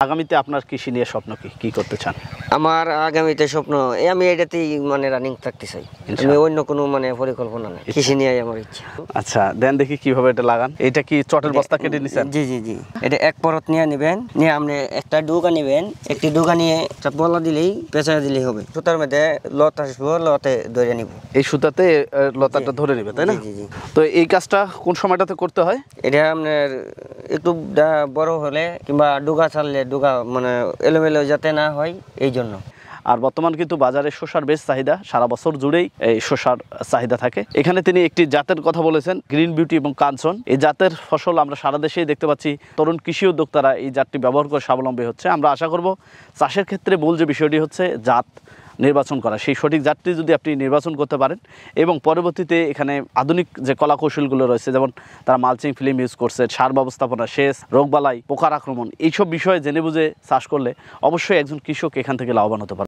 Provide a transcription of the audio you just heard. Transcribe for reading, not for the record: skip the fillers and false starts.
আগামীতে আপনার কৃষি নিয়ে স্বপ্ন কি করতে চান? আমার আগামীতে স্বপ্ন আমি এটাতেই মানে রানিং থাকতে চাই। আমি অন্য কোনো মানে পরিকল্পনা নেই, কৃষি নিয়ে আমার ইচ্ছা। আচ্ছা, দেন দেখি কিভাবে এটা লাগান। এটা কি চটের বস্তা কেটে নিছেন? জি জি জি, এটা এক পরত নিয়ে নেবেন, নিয়ে আপনি একটা ডুগা নেবেন, একটি ডুগা নিয়ে বলা দিলেই পেঁচায় দিলেই হবে। সুতার মধ্যে লত আসবো, লতে ধরে নিব। এই সুতাতে লতাটা ধরে নেবে, তাই না? জি জি। তো এই কাজটা কোন সময়টাতে করতে হয়? এটা আপনার একটু বড় হলে কিংবা ডুগা ছাড়লে ডুগা মানে এলোমেলো যাতে না হয় এই জন্য। আর বর্তমান কিন্তু বাজারে শসার বেশ চাহিদা, সারা বছর জুড়েই এই শসার চাহিদা থাকে। এখানে তিনি একটি জাতের কথা বলেছেন, গ্রিন বিউটি এবং কাঞ্চন। এই জাতের ফসল আমরা সারা দেশেই দেখতে পাচ্ছি। তরুণ কৃষি উদ্যোক্তারা এই জাতটি ব্যবহার করে স্বাবলম্বী হচ্ছে। আমরা আশা করব চাষের ক্ষেত্রে মূল যে বিষয়টি হচ্ছে জাত নির্বাচন করা, সেই সঠিক জাতটি যদি আপনি নির্বাচন করতে পারেন এবং পরবর্তীতে এখানে আধুনিক যে কলা কৌশলগুলো রয়েছে, যেমন তারা মালচিং ফিল্ম ইউজ করছে, সার ব্যবস্থাপনা, সেচ, রোগবালাই, পোকার আক্রমণ, এইসব বিষয়ে জেনে বুঝে চাষ করলে অবশ্যই একজন কৃষক এখান থেকে লাভবান হতে পারে।